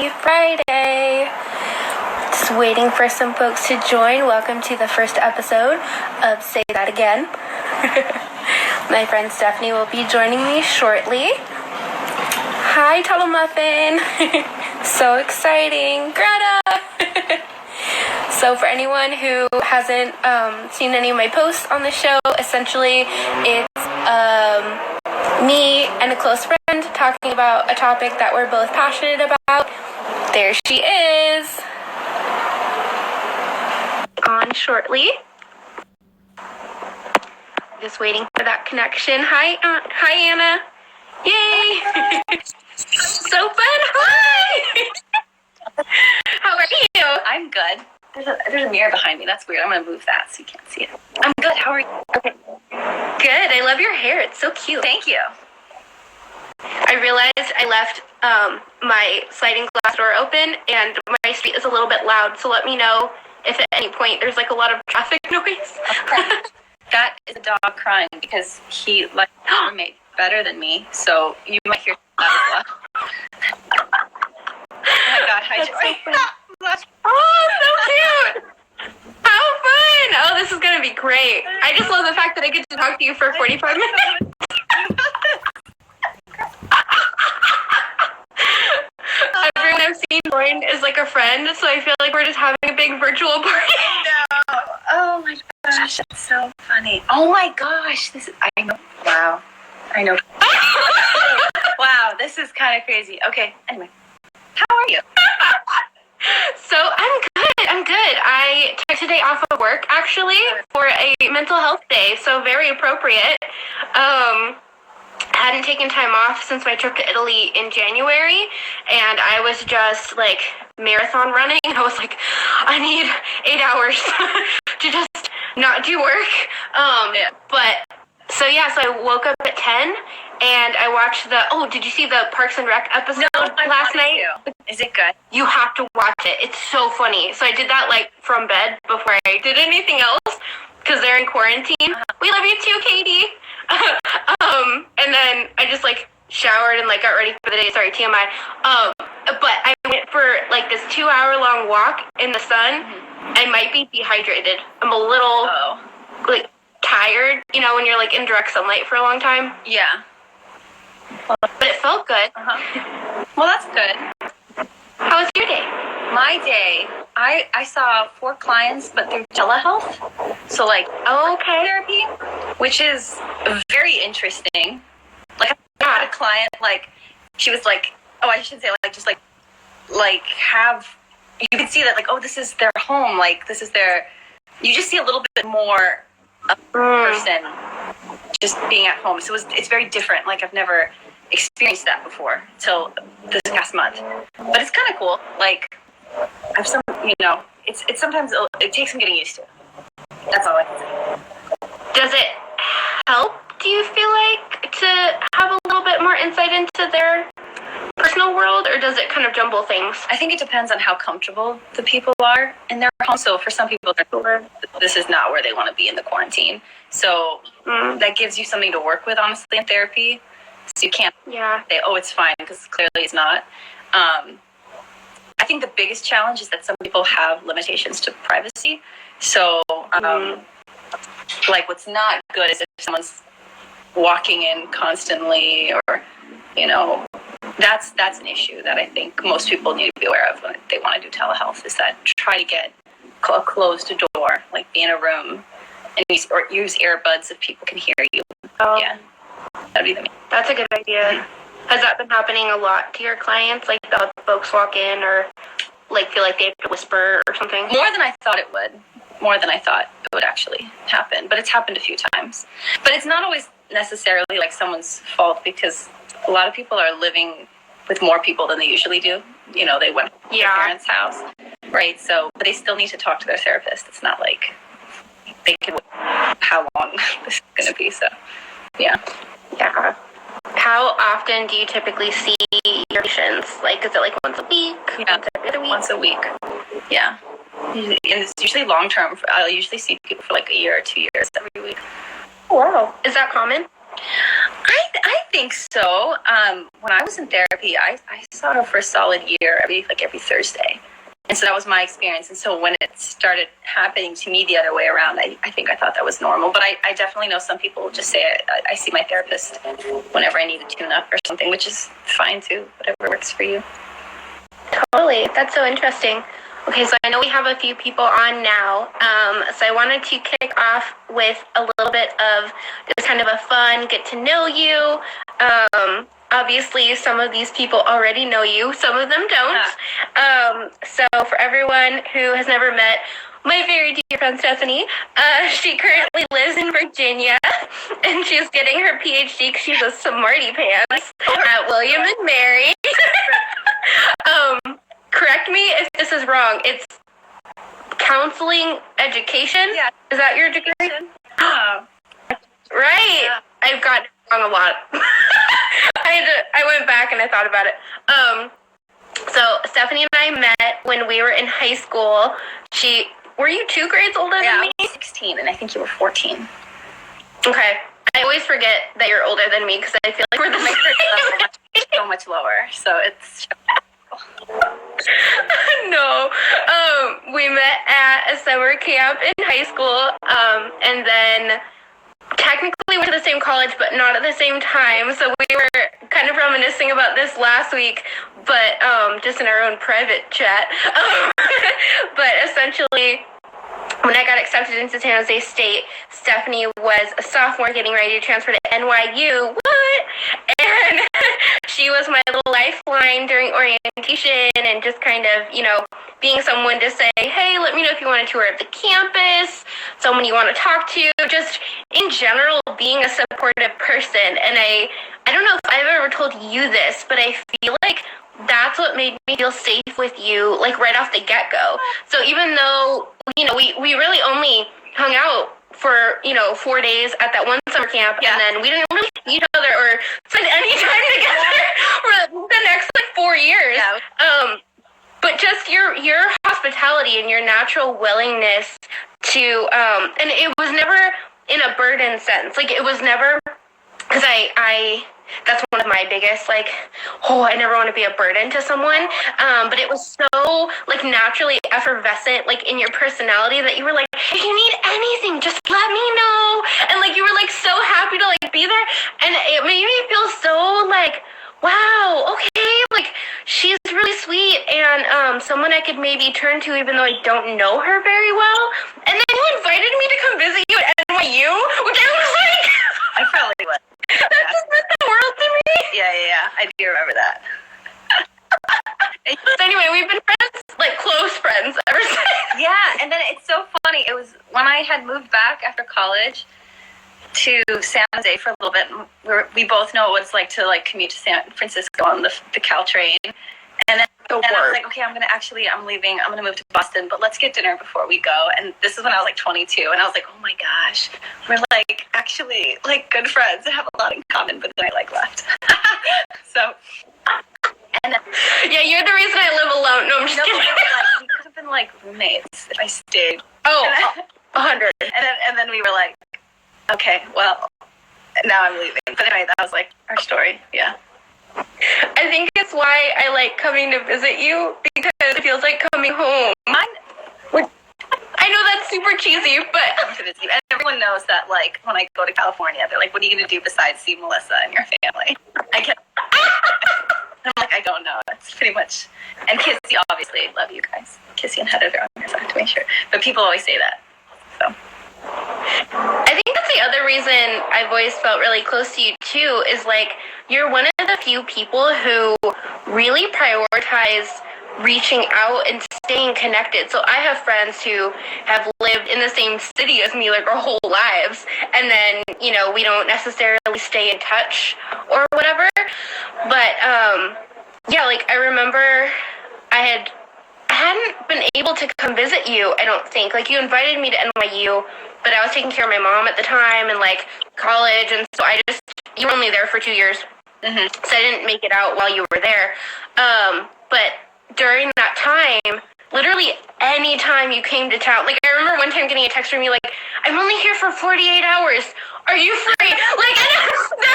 Happy Friday! Just waiting for some folks to join. Welcome to the first episode of Say That Again. My friend Stephanie will be joining me shortly. Hi, Tuttle Muffin! So exciting! Greta! So for anyone who hasn't seen any of my posts on the show, essentially it's me and a close friend talking about a topic that we're both passionate about. There she is. On shortly. Just waiting for that connection. Hi Anna. Yay! So fun. Hi. How are you? I'm good. There's a mirror behind me. That's weird. I'm going to move that so you can't see it. I'm good. How are you? Okay. Good. I love your hair. It's so cute. Thank you. I realized I left my sliding glass door open and my street is a little bit loud, so let me know if at any point there's like a lot of traffic noise. Okay. That is a dog crying because he likes his roommate better than me, so you might hear that as well. Oh my god, hi Joy. Oh, so cute! How fun! Oh, this is gonna be great. I just love the fact that I get to talk to you for 45 minutes. Everyone I've seen join is like a friend, so I feel like we're just having a big virtual party. No. Oh my gosh, that's so funny. Oh my gosh, I know. Wow. I know. Wow, this is kind of crazy. Okay, anyway. How are you? So I'm good. I took today off of work actually for a mental health day, so very appropriate. I hadn't taken time off since my trip to Italy in January, and I was just like marathon running. I was like, I need 8 hours to just not do work. But so I woke up at 10 and I watched did you see the Parks and Rec episode last night? Is it good? You have to watch it. It's so funny. So I did that like from bed before I did anything else because they're in quarantine. We love you too, Katie. And then I just like showered and like got ready for the day. Sorry, TMI. But I went for like this 2-hour-long walk in the sun. I might be dehydrated. I'm a little like tired, when you're like in direct sunlight for a long time. Yeah. But it felt good. Well, that's good. How was your day? My day, I saw 4 clients, but through telehealth. So like therapy, which is very interesting. Like I had a client, like she was like, I should say like just like have, you can see that like, this is their home, like this is their, you just see a little bit more of a person just being at home. So it's very different. Like I've never experienced that before till this past month. But it's kind of cool. Like I've it's sometimes it takes some getting used to. That's all I can say. Does it help, do you feel like, to have a little bit more insight into their personal world, or does it kind of jumble things? I think it depends on how comfortable the people are in their home. So for some people, this is not where they want to be in the quarantine. So that gives you something to work with, honestly, in therapy. So you can't say, it's fine, because clearly it's not. I think the biggest challenge is that some people have limitations to privacy. So, like, what's not good is if someone's walking in constantly, or, that's an issue that I think most people need to be aware of when they want to do telehealth, is that try to get a closed door, like be in a room, and use earbuds if people can hear you. Yeah, that'd be the main. That's a good idea. Has that been happening a lot to your clients? Like the folks walk in or like feel like they have to whisper or something? More than I thought it would. More than I thought it would actually happen. But it's happened a few times. But it's not always necessarily like someone's fault, because a lot of people are living with more people than they usually do. They went to their parents' house. Right. So, but they still need to talk to their therapist. It's not like they can wait how long this is going to be. So, yeah. Yeah. How often do you typically see your patients? Like, is it like once a week? Yeah, once every other week? Once a week. Yeah. And it's usually long term. I'll usually see people for like a year or 2 years every week. Wow. Is that common? I think so. When I was in therapy, I saw her for a solid year, every Thursday. And so that was my experience. And so when it started happening to me the other way around, I think I thought that was normal. But I definitely know some people just say I see my therapist whenever I need a tune-up or something, which is fine too, whatever works for you. Totally. That's so interesting. Okay, so I know we have a few people on now. So I wanted to kick off with a little bit of just kind of a fun get to know you. Obviously, some of these people already know you. Some of them don't. So for everyone who has never met my very dear friend Stephanie, she currently lives in Virginia, and she's getting her PhD because she's a smarty pants at William and Mary. Correct me if this is wrong. It's counseling education. Yeah. Is that your degree? Right. Yeah. I've gotten it wrong a lot. I went back and I thought about it. So Stephanie and I met when we were in high school. Were you 2 grades older than me? I was 16, and I think you were 14. Okay. I always forget that you're older than me because I feel like we're the same. So much lower, so it's... No. We met at a summer camp in high school, and then technically went to the same college, but not at the same time. So we were kind of reminiscing about this last week, but just in our own private chat. But essentially, when I got accepted into San Jose State, Stephanie was a sophomore getting ready to transfer to NYU. What? And she was my little lifeline during orientation and just kind of, being someone to say, hey, let me know if you want a tour of the campus, someone you want to talk to, just in general being a supportive person. And I don't know if I've ever told you this, but I feel like that's what made me feel safe with you, like right off the get-go. So even though, we really only hung out for, 4 days at that one summer camp, and then we didn't really see each other or spend any time together for the next 4 years. Yeah. But just your hospitality and your natural willingness to, and it was never in a burden sense. Like, it was never, because that's one of my biggest, I never want to be a burden to someone. But it was so, naturally effervescent, in your personality that you were like, if you need anything, just let me know. And, you were, so happy to, be there. And it made me feel so, wow, okay, she's really sweet and someone I could maybe turn to even though I don't know her very well. And then you invited me to come visit you at NYU, which I was like... I probably would. That just meant the world to me. Yeah. I do remember that. So anyway, we've been friends, close friends ever since. Yeah, and then it's so funny. It was when I had moved back after college to San Jose for a little bit. We both know what it's like to commute to San Francisco on the Caltrain. And then I was like, okay, I'm leaving. I'm going to move to Boston, but let's get dinner before we go. And this is when I was 22, and I was like, oh my gosh, we're actually good friends and have a lot in common. But then I left. So, and then, yeah, you're the reason I live alone. No, I'm just kidding. We could have been roommates if I stayed. Oh, 100. And then we were like, okay, well, now I'm leaving. But anyway, that was our story. Yeah. I think it's why I like coming to visit you, because it feels like coming home. I know that's super cheesy, but... And everyone knows that, when I go to California, they're like, what are you going to do besides see Melissa and your family? I'm like, I don't know. That's pretty much... And Kissy, obviously. Love you guys. Kissy and Heather, they're on your side to make sure. But people always say that, so... I think that's the other reason I've always felt really close to you, too, is, you're one of the few people who really prioritize reaching out and staying connected. So I have friends who have lived in the same city as me, our whole lives, and then, we don't necessarily stay in touch or whatever. But, I remember I hadn't been able to come visit you, I don't think. You invited me to NYU, but I was taking care of my mom at the time and, college, and so you were only there for 2 years. Mm-hmm. So I didn't make it out while you were there. But during that time, literally any time you came to town, I remember one time getting a text from you, I'm only here for 48 hours. Are you free? I don't know.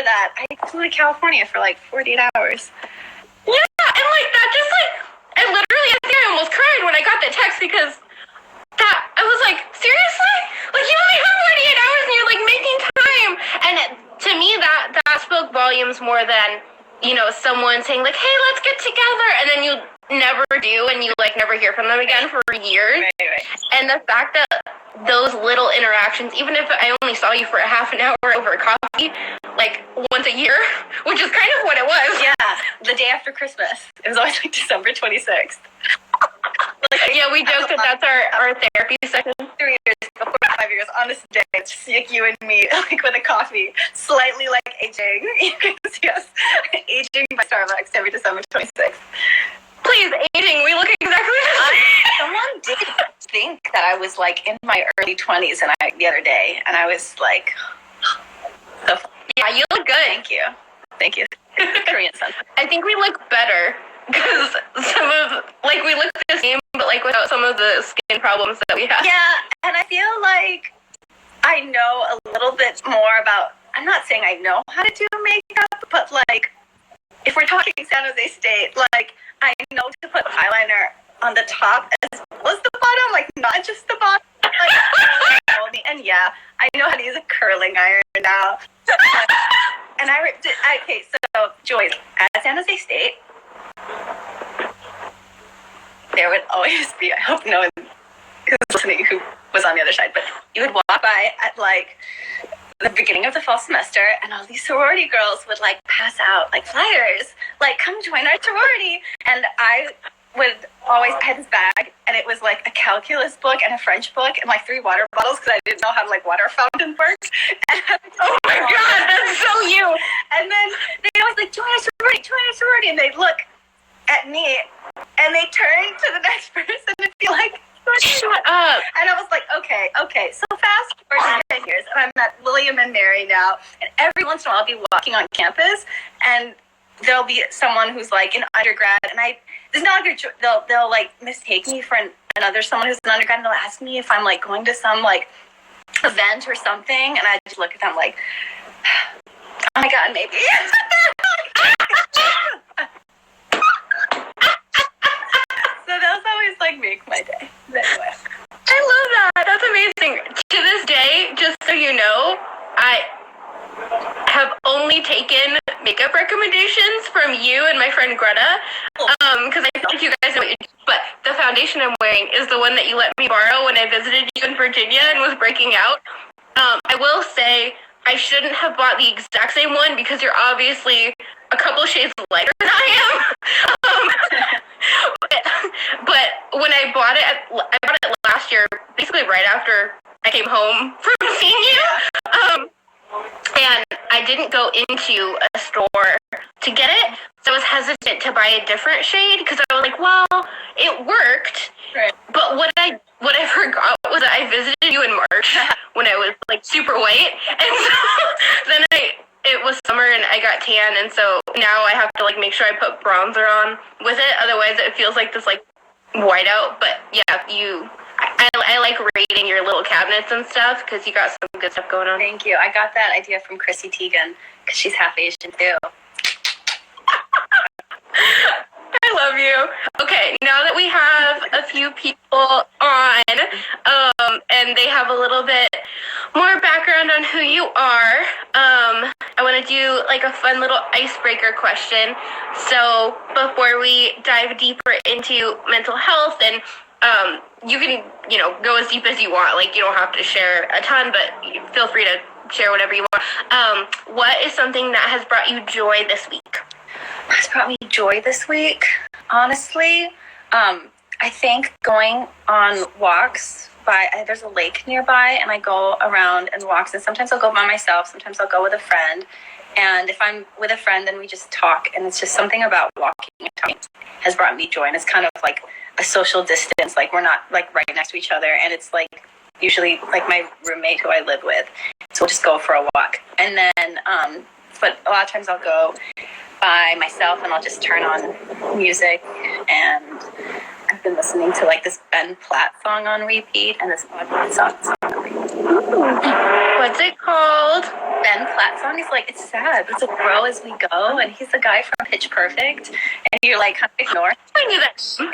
that. I flew to California for like 48 hours. Yeah, and like that just like, I think I almost cried when I got that text because that, I was like, seriously? Like you only have 48 hours and you're like making time. And to me that spoke volumes more than, you know, someone saying like, hey, let's get together. And then you never do and you like never hear from them again for years. Right. And the fact that those little interactions, even if I only saw you for a half an hour over coffee, like once a year, which is kind of what it was. Yeah, the day after Christmas. It was always like December 26th. Yeah, we joke that that's our therapy session. 3 years before 5 years on this day, it's just like you and me, like with a coffee, slightly like aging. You can see us aging by Starbucks every December 26th. Please, aging. We look exactly the same. Someone did think that I was like in my early 20s the other day, and I was like, so yeah, you look good. Thank you. Korean sun. I think we look better because we look the same, but like without some of the skin problems that we have. Yeah, and I feel like I know a little bit more about. I'm not saying I know how to do makeup, but like if we're talking San Jose State, like I know to put eyeliner on the top as well as the bottom, like not just the bottom. Like, and yeah, I know how to use a curling iron now. And okay, so Joyce, at San Jose State, there would always be, I hope no one who's listening who was on the other side, but you would walk by at like the beginning of the fall semester and all these sorority girls would like pass out like flyers, like come join our sorority. And I would always had this bag and it was like a calculus book and a French book and like 3 water bottles because I didn't know how to like water fountain works. Oh my God, that's so you. And then they always like join our sorority, and they'd look at me and they turn to the next person and be like, shut up. And I was like, okay. So fast forward 10 years, and I'm at William and Mary now, and every once in a while I'll be walking on campus, and there'll be someone who's like an undergrad, and they'll like mistake me for another someone who's an undergrad, and they'll ask me if I'm like going to some like event or something, and I just look at them like, oh my God, maybe. So those always like make my day. Anyway. I love that. That's amazing. To this day, just so you know, I have only taken makeup recommendations from you and my friend Greta, because I think you guys know what you do. But the foundation I'm wearing is the one that you let me borrow when I visited you in Virginia and was breaking out. I will say I shouldn't have bought the exact same one because you're obviously a couple shades lighter than I am. But when I bought it last year, basically right after I came home from seeing you. And I didn't go into a store to get it, so I was hesitant to buy a different shade because I was like, well, it worked. Right. But what I forgot was that I visited you in March when I was like super white, and so then it was summer and I got tan, and so now I have to like make sure I put bronzer on with it, otherwise it feels like this like whiteout. But yeah, I like raiding your little cabinets and stuff because you got some good stuff going on. Thank you. I got that idea from Chrissy Teigen because she's half Asian too. I love you. Okay, now that we have a few people on, and they have a little bit more background on who you are, I want to do like a fun little icebreaker question. So before we dive deeper into mental health, and you can, go as deep as you want. Like, you don't have to share a ton, but feel free to share whatever you want. What is something that has brought you joy this week? What's brought me joy this week? Honestly, I think going on walks there's a lake nearby, and I go around and walks, and sometimes I'll go by myself, sometimes I'll go with a friend. And if I'm with a friend, then we just talk, and it's just something about walking and talking has brought me joy. And it's kind of like a social distance, like we're not like right next to each other, and it's like usually like my roommate who I live with, so we'll just go for a walk. And then but a lot of times I'll go by myself and I'll just turn on music, and I've been listening to like this Ben Platt song on repeat and this Odd Song on repeat. What's it called? Ben Platt that song is like, it's sad, but it's like Grow As We Go, and he's the guy from Pitch Perfect, and you're like kind of ignoring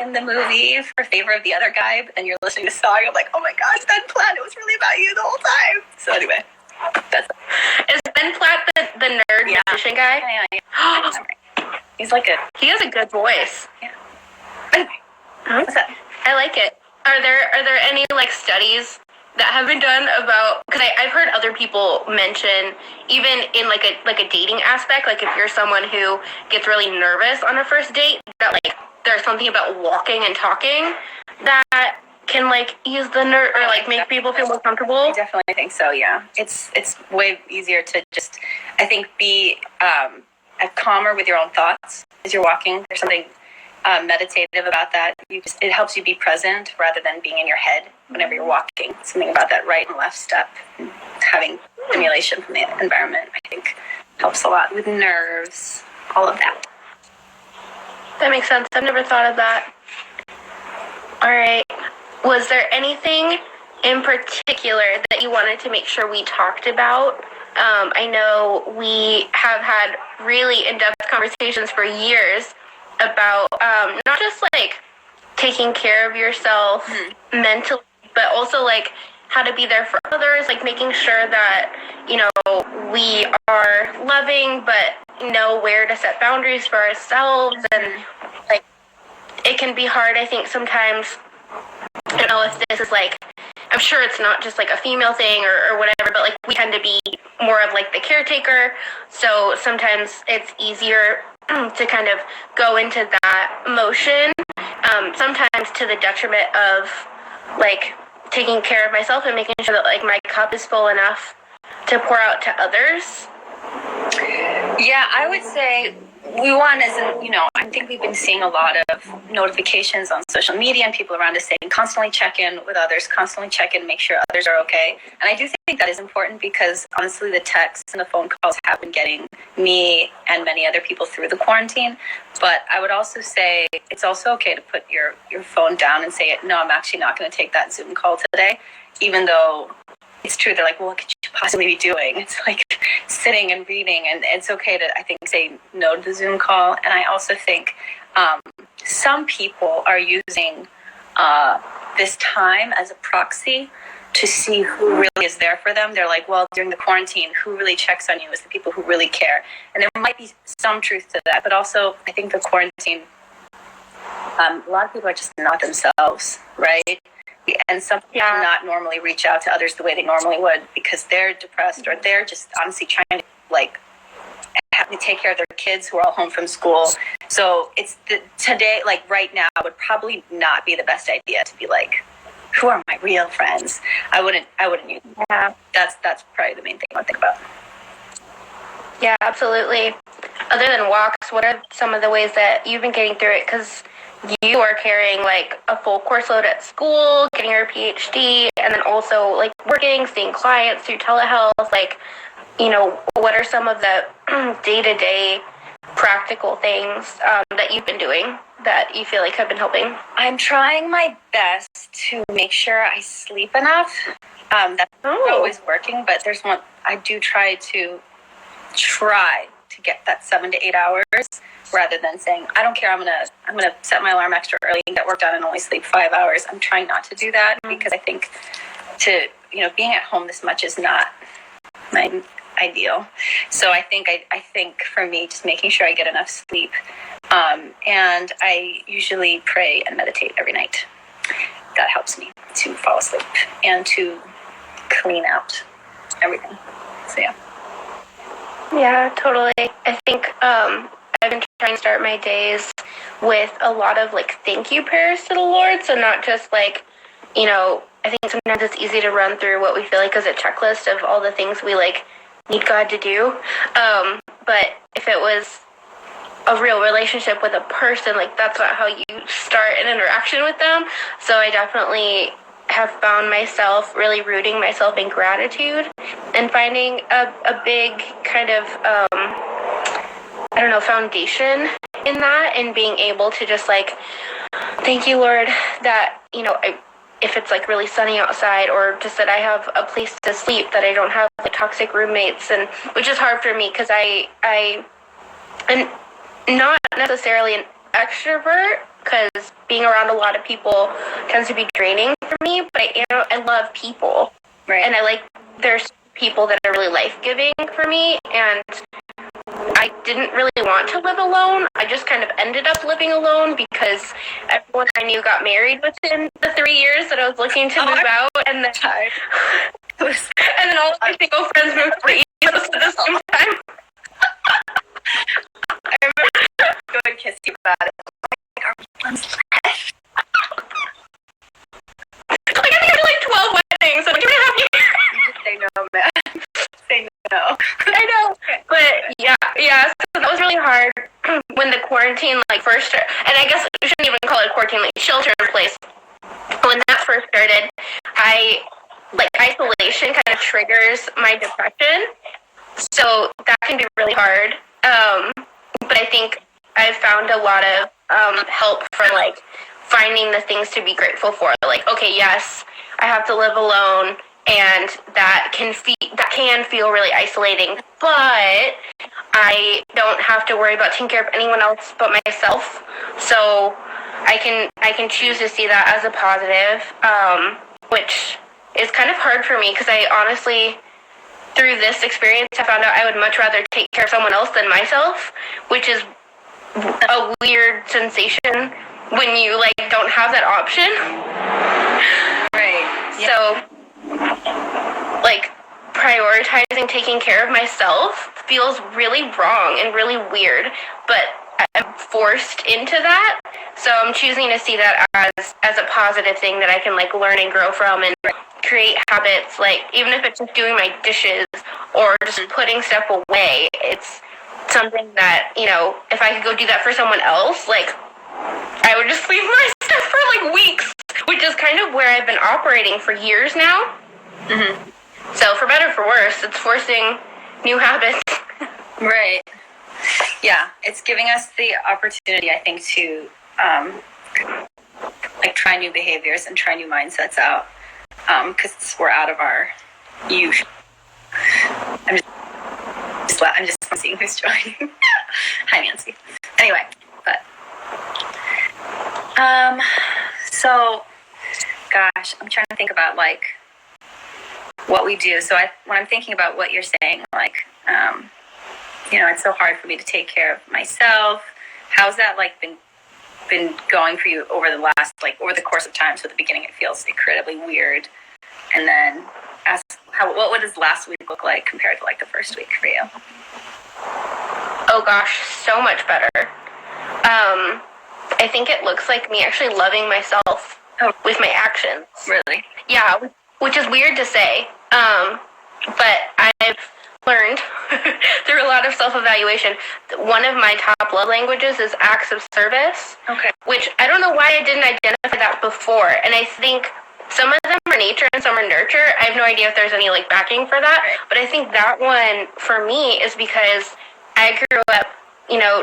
in the movie for favor of the other guy, but then you're listening to the song, I'm like, oh my gosh, Ben Platt, it was really about you the whole time. So anyway, that's Is Ben Platt the nerd musician guy? Yeah. He's like he has a good voice. Yeah. Anyway, what's that? I like it. Are there any like studies that have been done about, because I've heard other people mention, even in like a dating aspect, like if you're someone who gets really nervous on a first date, that like there's something about walking and talking that can like ease the nerve or like make people feel more comfortable. I definitely think so. Yeah, it's way easier to just, I think, be calmer with your own thoughts as you're walking. There's something meditative about that. It helps you be present rather than being in your head whenever you're walking. Something about that right and left step, having stimulation from the environment, I think helps a lot with nerves, all of that. That makes sense. I've never thought of that. All right. Was there anything in particular that you wanted to make sure we talked about? I know we have had really in-depth conversations for years about not just like taking care of yourself mentally, but also like how to be there for others, like making sure that, you know, we are loving, but know where to set boundaries for ourselves. And like, it can be hard, I think, sometimes. I don't know if this is like, I'm sure it's not just like a female thing or whatever, but like we tend to be more of like the caretaker. So sometimes it's easier to kind of go into that motion, sometimes to the detriment of like taking care of myself and making sure that like my cup is full enough to pour out to others. Yeah, I would say we want, as you know, I think we've been seeing a lot of notifications on social media and people around us saying constantly check in with others, constantly check in, make sure others are okay. And I do think that is important because honestly, the texts and the phone calls have been getting me and many other people through the quarantine. But I would also say it's also okay to put your phone down and say, no, I'm actually not going to take that Zoom call today, even though it's true. They're like, well, what could you possibly be doing? It's like sitting and reading, and it's okay to, I think, say no to the Zoom call. And I also think some people are using this time as a proxy to see who really is there for them. They're like, well, during the quarantine, who really checks on you is the people who really care. And there might be some truth to that, but also I think the quarantine, a lot of people are just not themselves, right? And some people not normally reach out to others the way they normally would because they're depressed or they're just honestly trying to like have to take care of their kids who are all home from school. So it's today, like right now, would probably not be the best idea to be like, who are my real friends? I wouldn't use. Yeah. That's probably the main thing I would think about. Yeah, absolutely. Other than walks, what are some of the ways that you've been getting through it? Because you are carrying like a full course load at school, getting your PhD, and then also like working, seeing clients through telehealth. Like, you know, what are some of the day-to-day practical things that you've been doing that you feel like have been helping? I'm trying my best to make sure I sleep enough. That's not always working, but there's one I do try to get that 7 to 8 hours rather than saying, I don't care, I'm gonna set my alarm extra early and get work done and only sleep 5 hours. I'm trying not to do that because I think being at home this much is not my ideal. So I think for me, just making sure I get enough sleep. And I usually pray and meditate every night. That helps me to fall asleep and to clean out everything. So yeah. Yeah, totally. I think I've been trying to start my days with a lot of like thank you prayers to the Lord. So not just like, you know, I think sometimes it's easy to run through what we feel like is a checklist of all the things we like need God to do. But if it was a real relationship with a person, like that's not how you start an interaction with them. So I definitely have found myself really rooting myself in gratitude and finding a big kind of, foundation in that, and being able to just like, thank you, Lord, that, you know, if it's like really sunny outside, or just that I have a place to sleep, that I don't have like toxic roommates, and which is hard for me because I am not necessarily an extrovert, because being around a lot of people tends to be draining for me, but I love people. Right. And there's people that are really life-giving for me, and I didn't really want to live alone. I just kind of ended up living alone because everyone I knew got married within the 3 years that I was looking to move out, and then all of my single friends moved to the East Coast at the same time. I remember going to kiss you about it. Like, are we ones left? Like, I think I did like 12 weddings in 2.5 years. Say no, man. Say no. I know. But yeah, so that was really hard when the quarantine first started. And I guess we shouldn't even call it quarantine, shelter in place. When that first started, isolation kind of triggers my depression. So that can be really hard. But I think I've found a lot of help from finding the things to be grateful for. Okay, yes, I have to live alone, and that can feel really isolating, but I don't have to worry about taking care of anyone else but myself. So I can choose to see that as a positive, which is kind of hard for me because I honestly, through this experience, I found out I would much rather take care of someone else than myself, which is a weird sensation when you don't have that option. Right. So prioritizing taking care of myself feels really wrong and really weird, but I'm forced into that. So I'm choosing to see that as a positive thing that I can learn and grow from, and create habits, even if it's just doing my dishes or just putting stuff away. It's something that, if I could go do that for someone else, I would just leave my stuff for weeks, which is kind of where I've been operating for years now. Mm-hmm. So for better or for worse, it's forcing new habits. Right. Yeah, it's giving us the opportunity, I think, to try new behaviors and try new mindsets out, because we're out of our youth. I'm just seeing who's joining. Hi, Nancy. Anyway, but so, gosh, I'm trying to think about what we do. So when I'm thinking about what you're saying, it's so hard for me to take care of myself. How's that been going for you over the last over the course of time? So at the beginning it feels incredibly weird, and then what does last week look like compared to the first week for you? Oh gosh, so much better. I think it looks like me actually loving myself with my actions. Really? Yeah, which is weird to say. But I've learned through a lot of self-evaluation, one of my top love languages is acts of service. Okay. Which I don't know why I didn't identify that before. And I think some of them are nature and some are nurture. I have no idea if there's any backing for that. Right. But I think that one for me is because I grew up,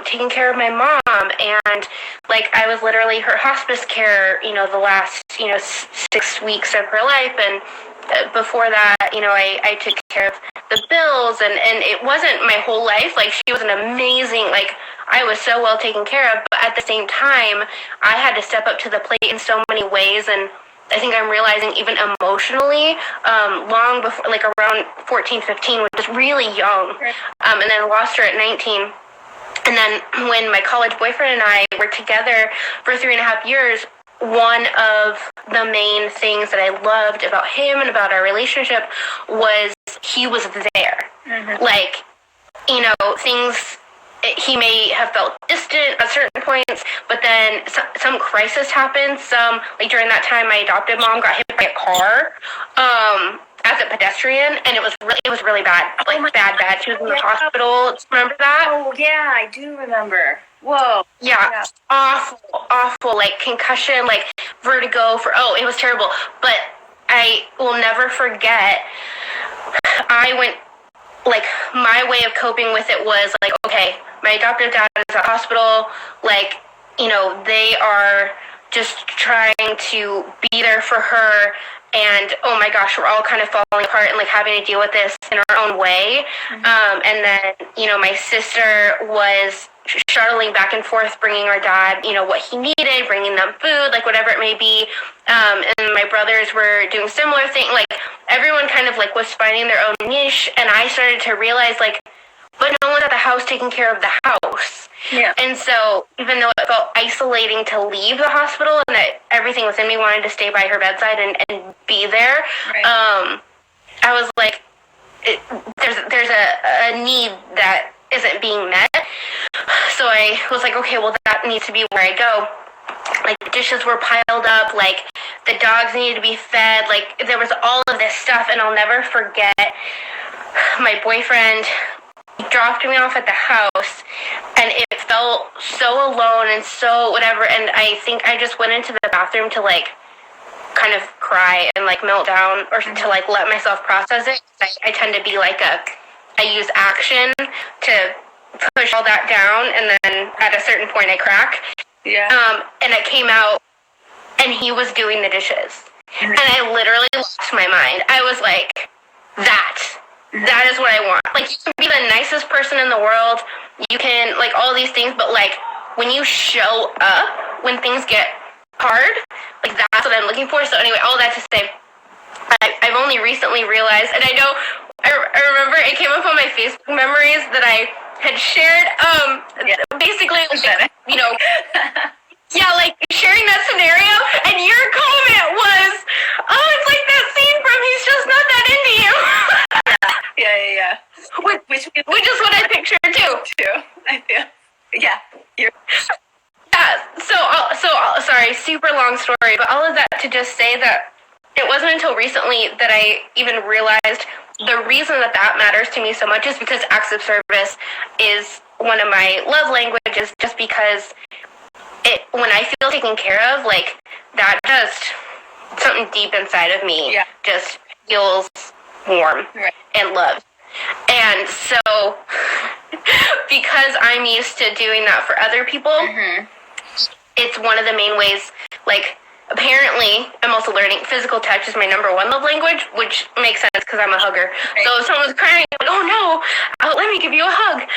taking care of my mom, and I was literally her hospice care, the last, 6 weeks of her life. And before that, I took care of the bills, and it wasn't my whole life. She was an amazing, I was so well taken care of, but at the same time, I had to step up to the plate in so many ways. And I think I'm realizing even emotionally, long before, around 14, 15, which was really young, and then lost her at 19. And then when my college boyfriend and I were together for 3.5 years, one of the main things that I loved about him and about our relationship was he was there. Mm-hmm. Things, he may have felt distant at certain points, but then some crisis happened. During that time, my adopted mom got hit by a car as a pedestrian, and it was really bad. Bad. She was in the hospital. Remember that? Oh, yeah, I do remember. Whoa. Yeah. Awful, concussion, vertigo, it was terrible. But I will never forget, I went, my way of coping with it was, okay, my adoptive dad is at the hospital, they are just trying to be there for her. And oh my gosh, we're all kind of falling apart and like having to deal with this in our own way. And then, you know, my sister was shuttling back and forth, bringing our dad, you know, what he needed, bringing them food, like whatever it may be. And my brothers were doing similar things. Like everyone kind of like was finding their own niche. And I started to realize like, but no one's at the house taking care of the house. Yeah. And so even though it felt isolating to leave the hospital and that everything within me wanted to stay by her bedside and be there, right. I was like, there's a need that isn't being met. So I was like, okay, well, that needs to be where I go. Like, dishes were piled up, like, the dogs needed to be fed, like, there was all of this stuff, and I'll never forget my boyfriend dropped me off at the house, and it felt so alone and so whatever, and I think I just went into the bathroom to, like, kind of cry and, like, melt down, or to, like, let myself process it. I tend to be like I use action to push all that down, and then at a certain point I crack. Yeah. And I came out, and he was doing the dishes. And I literally lost my mind. I was like, that is what I want. Like, you can be the nicest person in the world, you can, like, all these things, but, like, when you show up, when things get hard, like, that's what I'm looking for. So anyway, all that to say, I've only recently realized, and I know, I remember it came up on my Facebook memories that I had shared, basically, like, you know, yeah, like, sharing that scenario, and your comment was, oh, it's like that scene from He's Just Not That Into You. Yeah. Which is what I pictured, too. I feel, yeah. Yeah, so, sorry, super long story, but all of that to just say that it wasn't until recently that I even realized the reason that matters to me so much is because acts of service is one of my love languages, just because when I feel taken care of, like, that just, something deep inside of me just feels warm and loved. And so, because I'm used to doing that for other people, it's one of the main ways, like, apparently, I'm also learning physical touch is my number one love language, which makes sense because I'm a hugger. So if someone's crying, I'm like, oh no, let me give you a hug.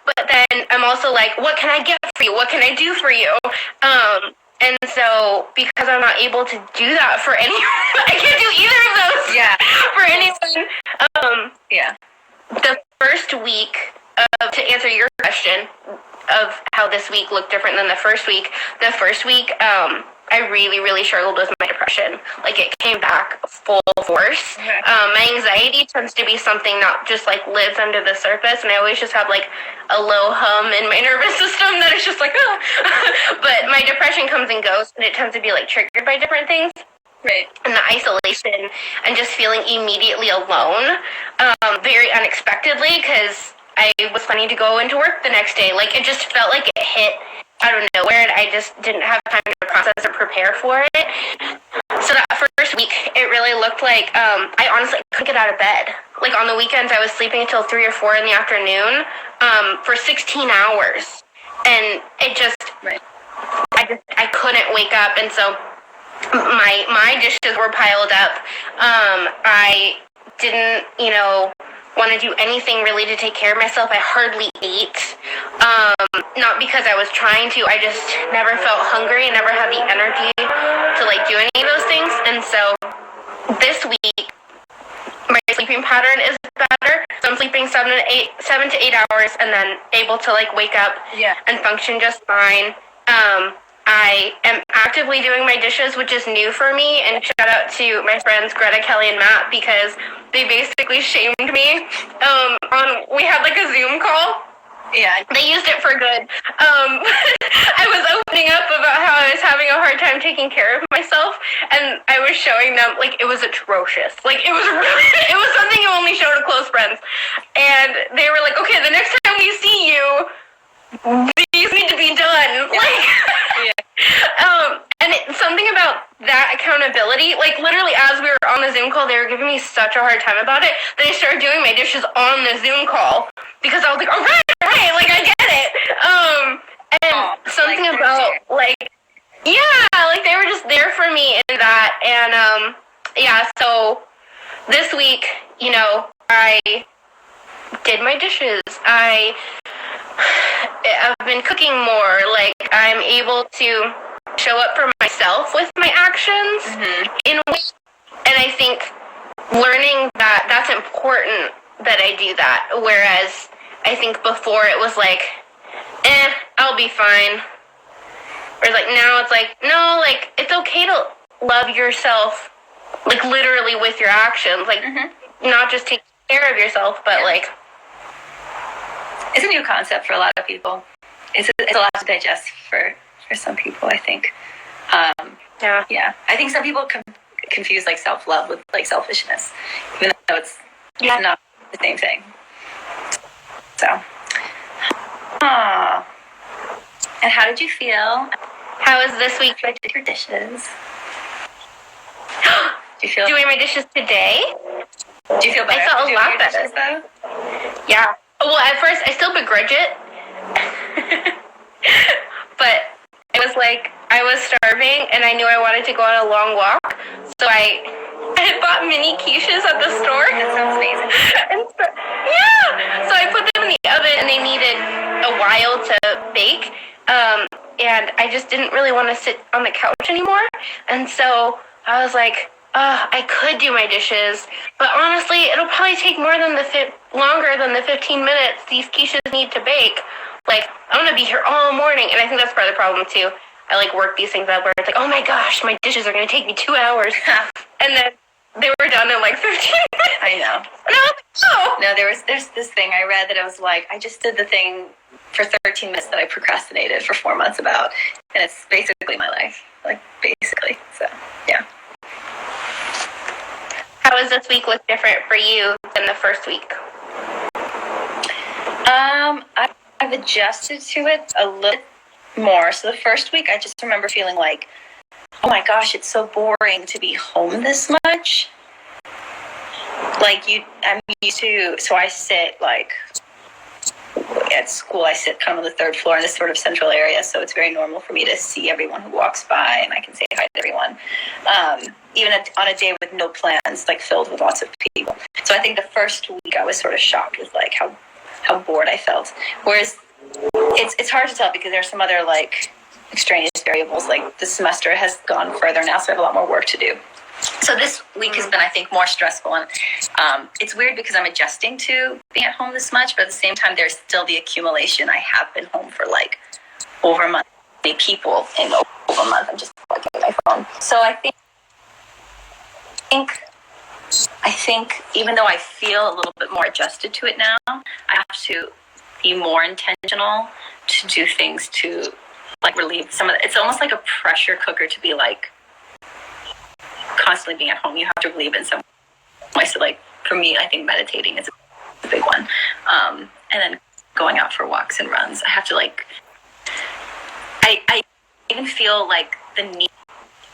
But then I'm also like, what can I get for you? What can I do for you? And so because I'm not able to do that for anyone, I can't do either of those for anyone. The first week, to answer your question of how this week looked different than the first week, I really, really struggled with my depression. Like, it came back full force. My anxiety tends to be something that just, like, lives under the surface, and I always just have, like, a low hum in my nervous system that is just like, oh. But my depression comes and goes, and it tends to be, like, triggered by different things. And the isolation and just feeling immediately alone, very unexpectedly, because I was planning to go into work the next day. Like, it just felt like it hit out of nowhere, and I just didn't have time to process or prepare for it. So that first week, it really looked like I honestly couldn't get out of bed. Like, on the weekends, I was sleeping until 3 or 4 in the afternoon for 16 hours. And it just, I couldn't wake up. And so my dishes were piled up. I didn't, want to do anything really to take care of myself. I hardly ate. Not because I was trying to. I just never felt hungry and never had the energy to, like, do any of those things. And so this week, my sleeping pattern is better. So I'm sleeping 7 to 8 hours and then able to, like, wake up and function just fine. I am actively doing my dishes, which is new for me, and shout out to my friends Greta, Kelly, and Matt, because they basically shamed me. We had, like, a Zoom call. They used it for good. I was opening up about how I was having a hard time taking care of myself, and I was showing them, like, it was atrocious. Like, it was really, it was something you only show to close friends. And they were like, okay, the next time we see you, these need to be done. And something about that accountability, like, literally as we were on the Zoom call, they were giving me such a hard time about it that I started doing my dishes on the Zoom call because I was like, all right, like, I get it. And something about, like, Yeah, like they were just there for me in that. And yeah, so this week, I did my dishes. I've been cooking more. Like I'm able to show up for myself with my actions in ways, and I think learning that that's important that I do that. Whereas I think before it was like, I'll be fine. Whereas like now it's like, no, like it's okay to love yourself, like literally with your actions, like not just take care of yourself, but like. It's a new concept for a lot of people. It's a lot to digest for some people, I think. Yeah. I think some people confuse like self-love with like selfishness, even though it's not the same thing. So, and how did you feel? How was this week? I did your dishes. Do you feel doing my dishes today? Do you feel better? I felt a lot better. Dishes, though? Yeah. Well, at first I still begrudge it, but it was like I was starving and I knew I wanted to go on a long walk, so I bought mini quiches at the store. That sounds amazing. So I put them in the oven and they needed a while to bake, and I just didn't really want to sit on the couch anymore, and so I was like, I could do my dishes, but honestly, it'll probably take longer than the 15 minutes these quiches need to bake. Like, I'm gonna be here all morning, and I think that's part of the problem too. I like work these things out where it's like, oh my gosh, my dishes are gonna take me 2 hours, and then they were done in like 15 minutes. I know. And I was like, oh. No, there's this thing I read that I was like, I just did the thing for 13 minutes that I procrastinated for 4 months about, and it's basically my life, like basically. So yeah. How does this week look different for you than the first week? I've adjusted to it a little more. So the first week, I just remember feeling like, oh my gosh, it's so boring to be home this much. Like I'm used to, so I sit like at school, I sit kind of on the third floor in this sort of central area. So it's very normal for me to see everyone who walks by and I can say hi to everyone. Even on a day with no plans, like filled with lots of people. So I think the first week I was sort of shocked with like how bored I felt. Whereas it's hard to tell because there's some other like extraneous variables. Like the semester has gone further now, so I have a lot more work to do. So this week has been, I think, more stressful. And it's weird because I'm adjusting to being at home this much, but at the same time, there's still the accumulation. I have been home for like over a month. Many people in over a month. I'm just looking at my phone. So I think even though I feel a little bit more adjusted to it now, I have to be more intentional to do things to like relieve some of it. It's almost like a pressure cooker to be like constantly being at home. You have to relieve it in some way. So like for me, I think meditating is a big one. And then going out for walks and runs. I have to like, I even feel like the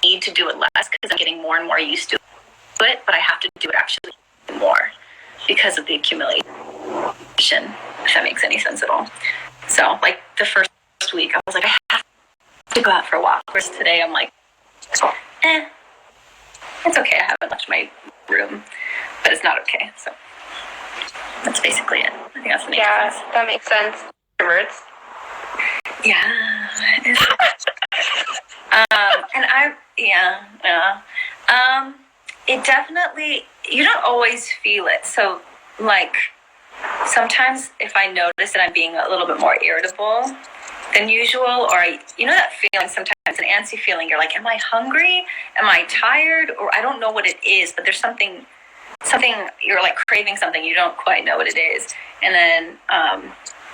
need to do it less because I'm getting more and more used to it, but I have to do it actually more because of the accumulation, if that makes any sense at all. So like the first week I was like, I have to go out for a walk. Whereas today I'm like, it's okay. I haven't left my room, but it's not okay. So that's basically it. I think that's the main difference. That makes sense. Words. Yeah. It definitely, you don't always feel it. So like sometimes if I notice that I'm being a little bit more irritable than usual, or you know that feeling sometimes, an antsy feeling, you're like, am I hungry? Am I tired? Or I don't know what it is, but there's something, you're like craving something, you don't quite know what it is. And then,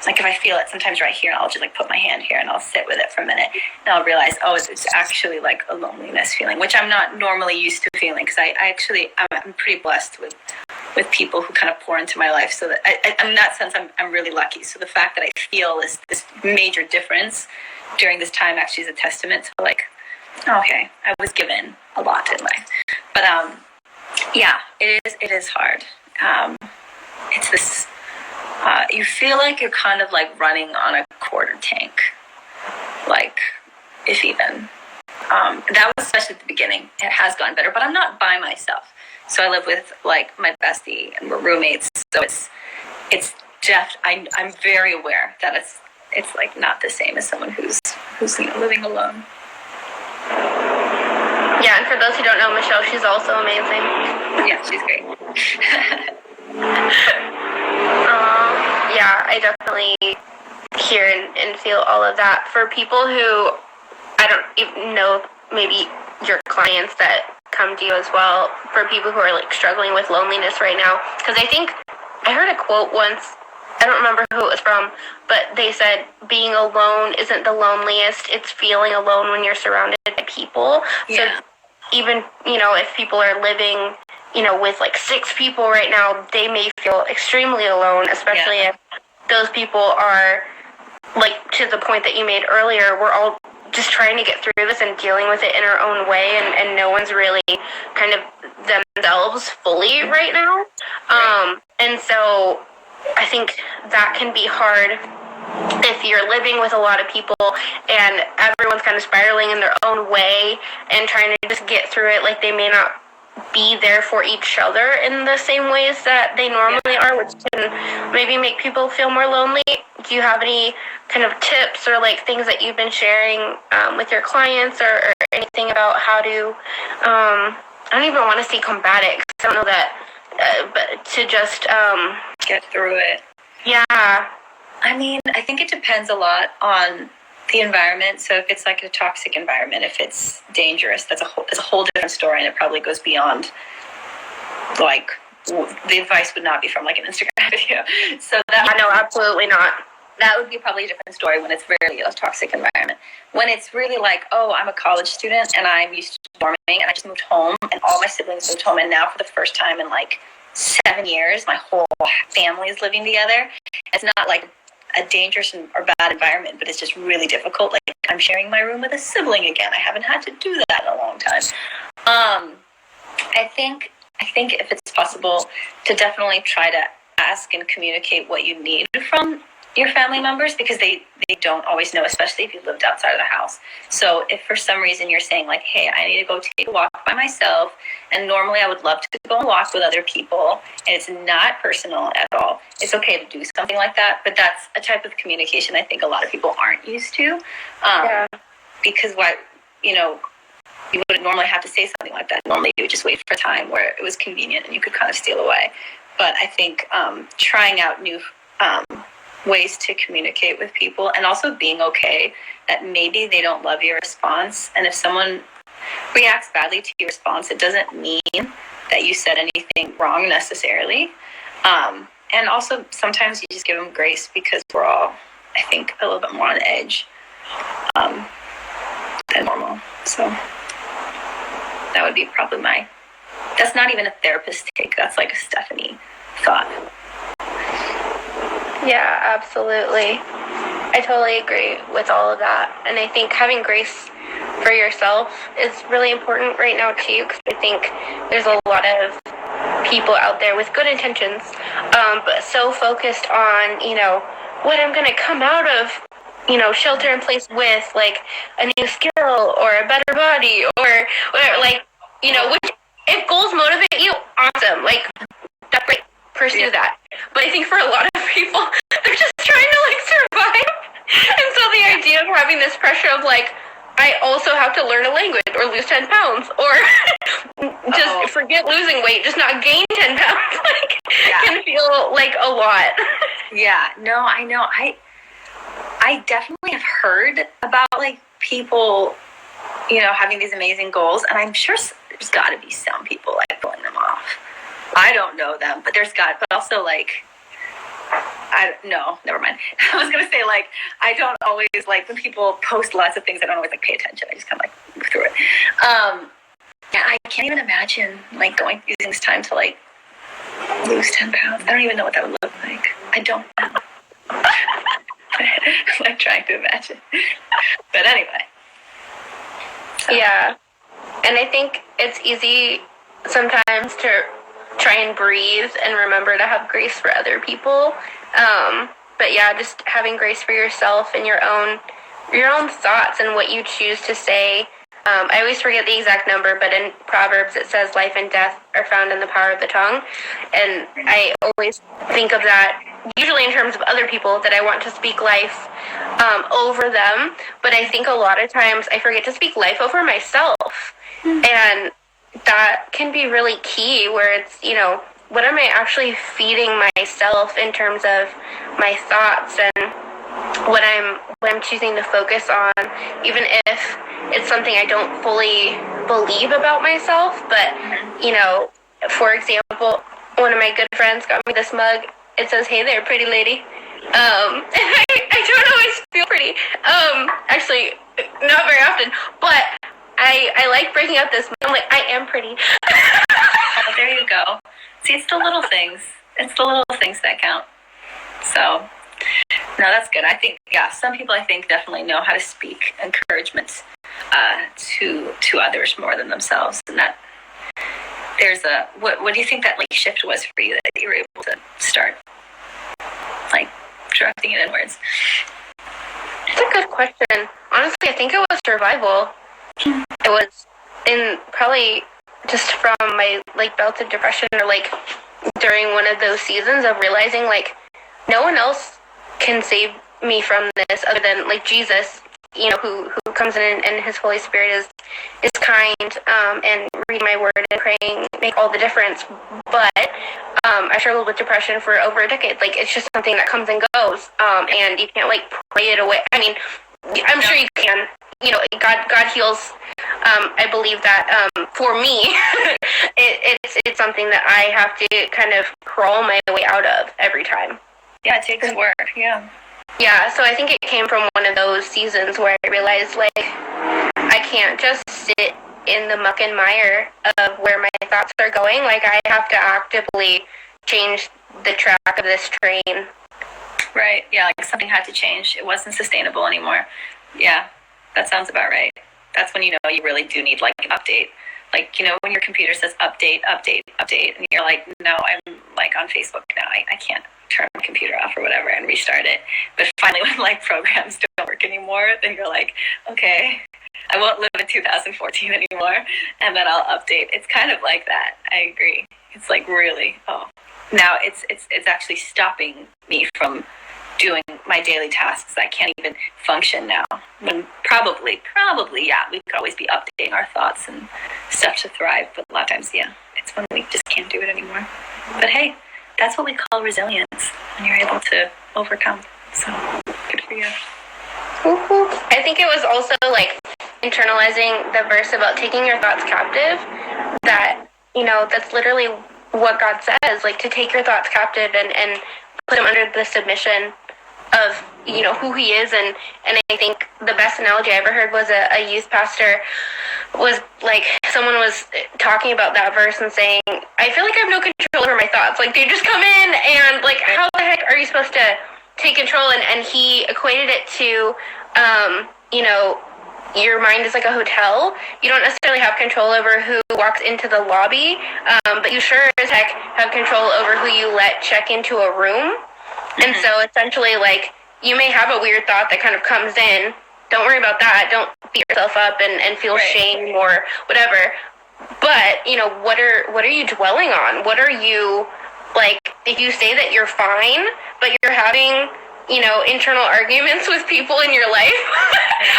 like if I feel it sometimes right here, I'll just like put my hand here and I'll sit with it for a minute and I'll realize, oh, it's actually like a loneliness feeling, which I'm not normally used to feeling because I'm pretty blessed with people who kind of pour into my life. So that in that sense, I'm really lucky. So the fact that I feel this major difference during this time actually is a testament to like, okay, I was given a lot in life. But yeah, it is hard. It's this, you feel like you're kind of like running on a quarter tank, like if even. That was especially at the beginning. It has gotten better, but I'm not by myself. So I live with like my bestie, and we're roommates. So it's just I'm very aware that it's like not the same as someone who's living alone. Yeah, and for those who don't know Michelle, she's also amazing. Yeah, she's great. Yeah, I definitely hear and feel all of that. For people who, I don't even know, maybe your clients that come to you as well, for people who are like struggling with loneliness right now, because I think I heard a quote once, I don't remember who it was from, but they said being alone isn't the loneliest, it's feeling alone when you're surrounded by people. Yeah. So even, if people are living, with like 6 people right now, they may feel extremely alone, especially if those people are like to the point that you made earlier, we're all just trying to get through this and dealing with it in our own way, and no one's really kind of themselves fully right now. And so I think that can be hard if you're living with a lot of people and everyone's kind of spiraling in their own way and trying to just get through it. Like, they may not be there for each other in the same ways that they normally are, which can maybe make people feel more lonely. Do you have any kind of tips or like things that you've been sharing with your clients, or anything about how to, I don't even want to say combat it, because I don't know that, but to just get through it? Yeah. I mean, I think it depends a lot on the environment. So if it's like a toxic environment, if it's dangerous, that's a whole different story, and it probably goes beyond, like, the advice would not be from like an Instagram video. So that no, absolutely not. That would be probably a different story when it's really a toxic environment. When it's really like, oh, I'm a college student and I'm used to dorming and I just moved home and all my siblings moved home, and now for the first time in like 7 years, my whole family is living together. It's not like a dangerous or bad environment, but it's just really difficult. Like, I'm sharing my room with a sibling again. I haven't had to do that in a long time. I think if it's possible to definitely try to ask and communicate what you need from your family members, because they don't always know, especially if you've lived outside of the house. So if for some reason you're saying like, hey, I need to go take a walk by myself, and normally I would love to go and walk with other people, and it's not personal at all, it's okay to do something like that. But that's a type of communication I think a lot of people aren't used to. Because you wouldn't normally have to say something like that. Normally you would just wait for a time where it was convenient and you could kind of steal away. But I think trying out new ways to communicate with people, and also being okay that maybe they don't love your response. And if someone reacts badly to your response, it doesn't mean that you said anything wrong necessarily. And also sometimes you just give them grace, because we're all, I think, a little bit more on edge than normal. So that would be probably that's not even a therapist take, that's like a Stephanie thought. Yeah, absolutely. I totally agree with all of that. And I think having grace for yourself is really important right now too, because I think there's a lot of people out there with good intentions, but so focused on, what I'm going to come out of, shelter in place with, like a new skill or a better body or whatever, like, which, if goals motivate you, awesome. Like, that's great. Pursue that. But I think for a lot of people, they're just trying to like survive. And so the idea of having this pressure of like, I also have to learn a language or lose 10 pounds or just forget losing weight, just not gain 10 pounds, can feel like a lot. Yeah, no, I know. I definitely have heard about like people, having these amazing goals, and I'm sure there's got to be some people like pulling them off. I don't know them, but but also like, never mind. I was going to say, like, I don't always, like, when people post lots of things, I don't always, like, pay attention. I just kind of, like, move through it. I can't even imagine, like, using this time to, like, lose 10 pounds. I don't even know what that would look like. I don't know. I'm, like, trying to imagine. But anyway. Yeah. And I think it's easy sometimes to try and breathe and remember to have grace for other people. But yeah, just having grace for yourself and your own thoughts and what you choose to say I always forget the exact number, but in Proverbs it says life and death are found in the power of the tongue. And I always think of that, usually in terms of other people, that I want to speak life over them. But I think a lot of times I forget to speak life over myself. And that can be really key, where it's, what am I actually feeding myself in terms of my thoughts and what I'm choosing to focus on, even if it's something I don't fully believe about myself. But, for example, one of my good friends got me this mug. It says, "Hey there, pretty lady." And I don't always feel pretty. Actually, not very often, but I like breaking out this mug. I'm like, I am pretty. Oh, there you go. See, it's the little things. It's the little things that count. So, no, that's good. I think, some people, I think, definitely know how to speak encouragement to others more than themselves. And that there's what do you think that shift was for you, that you were able to start directing it inwards? It's a good question. Honestly, I think it was survival. It was probably just from my bouts of depression, or during one of those seasons of realizing no one else can save me from this other than Jesus, who comes in and his Holy Spirit is kind, and reading my word and praying make all the difference. But I struggled with depression for over a decade. It's just something that comes and goes, and you can't pray it away. I mean, I'm sure you can. God heals. I believe that for me, it's something that I have to kind of crawl my way out of every time. Yeah, it takes work. Yeah. Yeah, so I think it came from one of those seasons where I realized, I can't just sit in the muck and mire of where my thoughts are going. I have to actively change the track of this train. Right, yeah, something had to change. It wasn't sustainable anymore. Yeah, that sounds about right. That's when you really do need, an update. When your computer says update, and you're no, I'm, on Facebook now. I can't turn my computer off or whatever and restart it. But finally, when programs don't work anymore, then you're okay, I won't live in 2014 anymore, and then I'll update. It's kind of like that. I agree. It's really, now it's actually stopping me from doing my daily tasks. I can't even function now. When probably, yeah, we could always be updating our thoughts and stuff to thrive, but a lot of times, it's when we just can't do it anymore. But hey, that's what we call resilience, when you're able to overcome. So, good for you. I think it was also internalizing the verse about taking your thoughts captive, that, that's literally what God says, to take your thoughts captive and put them under the submission of, who he is. And I think the best analogy I ever heard was a youth pastor was someone was talking about that verse and saying, I feel like I have no control over my thoughts. They just come in, and how the heck are you supposed to take control? And he equated it to, your mind is like a hotel. You don't necessarily have control over who walks into the lobby, but you sure as heck have control over who you let check into a room. And so essentially, you may have a weird thought that kind of comes in. Don't worry about that. Don't beat yourself up and feel shame or whatever. But, what are you dwelling on? What are you, if you say that you're fine, but you're having, internal arguments with people in your life,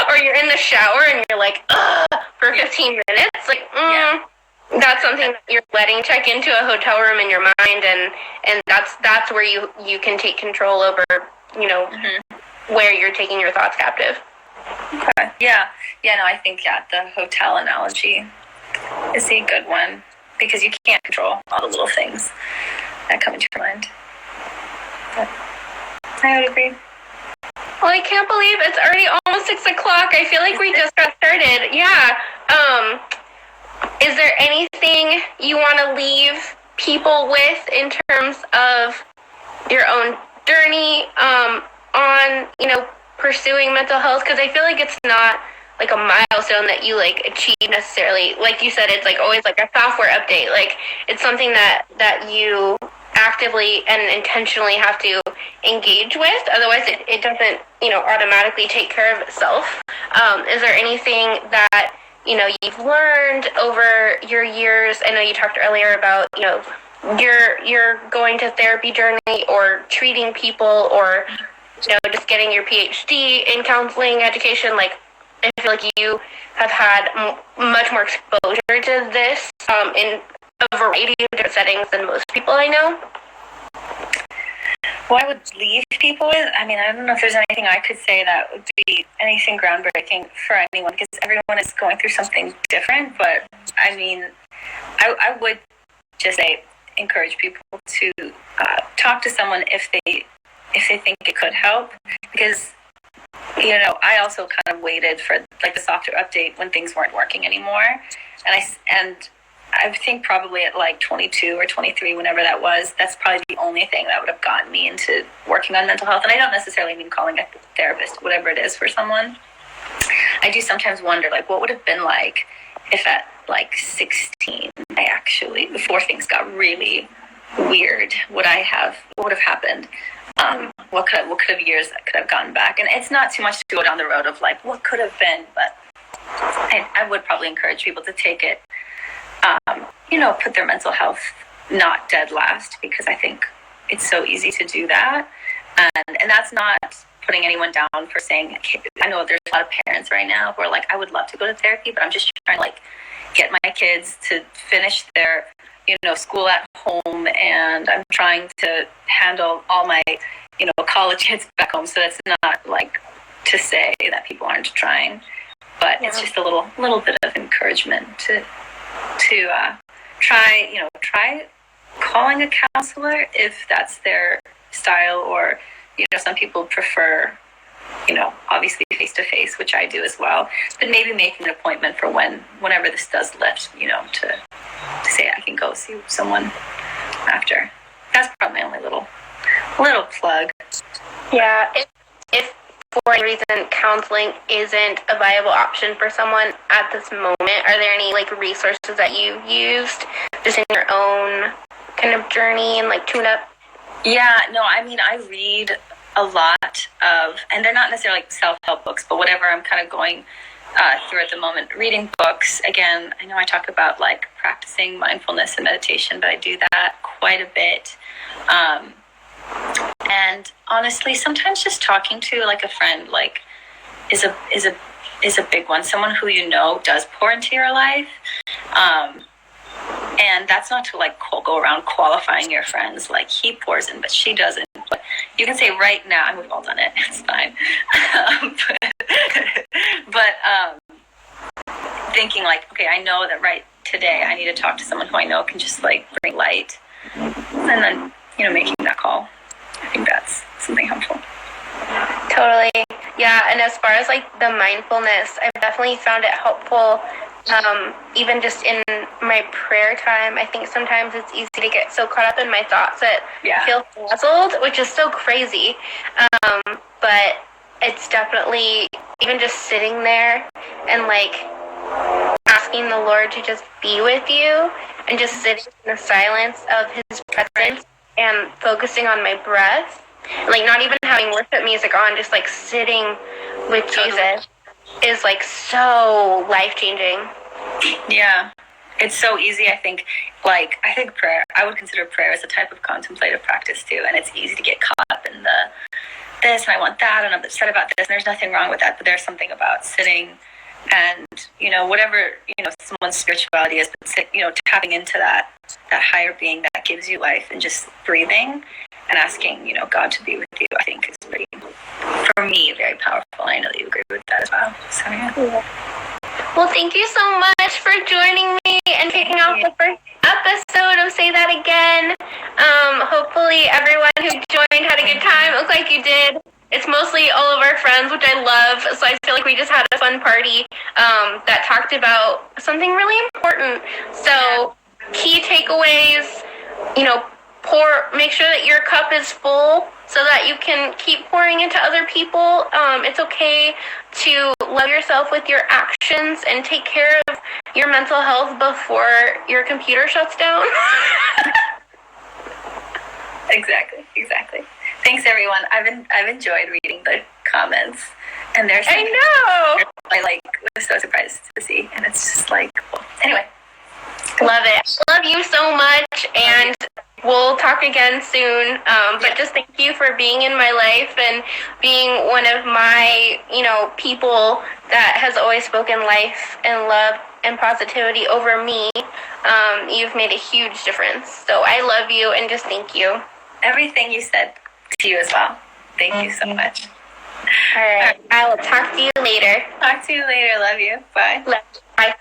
or you're in the shower and you're for 15 minutes, that's something that you're letting check into a hotel room in your mind, and that's where you can take control over, where you're taking your thoughts captive. Okay. Yeah. No, I think, the hotel analogy is a good one, because you can't control all the little things that come into your mind. But I would agree. Well, I can't believe it's already almost 6 o'clock. I feel like we just got started. Yeah. Is there anything you want to leave people with in terms of your own journey on, pursuing mental health? Because I feel like it's not a milestone that you achieve necessarily. Like you said, it's always a software update. It's something that you actively and intentionally have to engage with. Otherwise, it doesn't automatically take care of itself. Is there anything that you've learned over your years. I know you talked earlier about, you're going to therapy journey or treating people or, just getting your PhD in counseling education. Like, I feel like you have had much more exposure to this in a variety of different settings than most people I know. What I would leave people with, I don't know if there's anything I could say that would be anything groundbreaking for anyone, because everyone is going through something different. But I would just say encourage people to talk to someone if they think it could help, because I also kind of waited for like the software update when things weren't working anymore, and I think probably at like 22 or 23, whenever that was, that's probably the only thing that would have gotten me into working on mental health. And I don't necessarily mean calling a therapist, whatever it is for someone. I do sometimes wonder, like, what would have been like if at like 16, before things got really weird, what would have happened? What could have years that could have gone back? And it's not too much to go down the road of like what could have been, but I would probably encourage people to take it, put their mental health not dead last, because I think it's so easy to do that. And that's not putting anyone down for saying, okay, I know there's a lot of parents right now who are like, I would love to go to therapy, but I'm just trying to like get my kids to finish their, school at home, and I'm trying to handle all my, college kids back home. So that's not like to say that people aren't trying, but it's just a little bit of encouragement to try calling a counselor if that's their style, or some people prefer obviously face to face, which I do as well, but maybe making an appointment for whenever this does lift, to say I can go see someone after. That's probably my only little plug. Yeah, if for any reason counseling isn't a viable option for someone at this moment, are there any like resources that you've used just in your own kind of journey and like tune up? Yeah, no, I read a lot of, and they're not necessarily like self-help books, but whatever I'm kind of going through at the moment, reading books. Again, I know I talk about like practicing mindfulness and meditation, but I do that quite a bit. And honestly, sometimes just talking to like a friend, like is a big one. Someone who does pour into your life. And that's not to like go around qualifying your friends, like he pours in, but she doesn't. But you can say right now, and we've all done it, it's fine. but thinking like, okay, I know that right today I need to talk to someone who I know can just like bring light, and then making that call. I think that's something helpful. Totally. Yeah, and as far as like the mindfulness, I've definitely found it helpful. Even just in my prayer time, I think sometimes it's easy to get so caught up in my thoughts that I feel frazzled, which is so crazy. But it's definitely even just sitting there and like asking the Lord to just be with you and just sitting in the silence of his presence and focusing on my breath, like not even having worship music on, just like sitting with Jesus is like so life-changing. Yeah, it's so easy. I think prayer, I would consider prayer as a type of contemplative practice too, and it's easy to get caught up in this and I want that and I'm upset about this, and there's nothing wrong with that, but there's something about sitting and whatever someone's spirituality is, but tapping into that higher being that gives you life, and just breathing and asking God to be with you, I think is pretty, for me, very powerful. I know that you agree with that as well. So yeah. Well, thank you so much for joining me and kicking off the first episode of Say That Again. Hopefully everyone who joined had a good time. It looked like you did. It's mostly all of our friends, which I love. So I feel like we just had a fun party that talked about something really important. So key takeaways, make sure that your cup is full so that you can keep pouring into other people. It's okay to love yourself with your actions and take care of your mental health before your computer shuts down. Exactly. Thanks, everyone. I've enjoyed reading the comments, And there's I know. I like was so surprised to see, and it's just like cool. Anyway, love it. Love you so much, and we'll talk again soon. But just thank you for being in my life and being one of my, people that has always spoken life and love and positivity over me. You've made a huge difference. So I love you and just thank you. Everything you said to you as well. Thank you so much. All right. I will talk to you later. Talk to you later. Love you. Bye. Bye.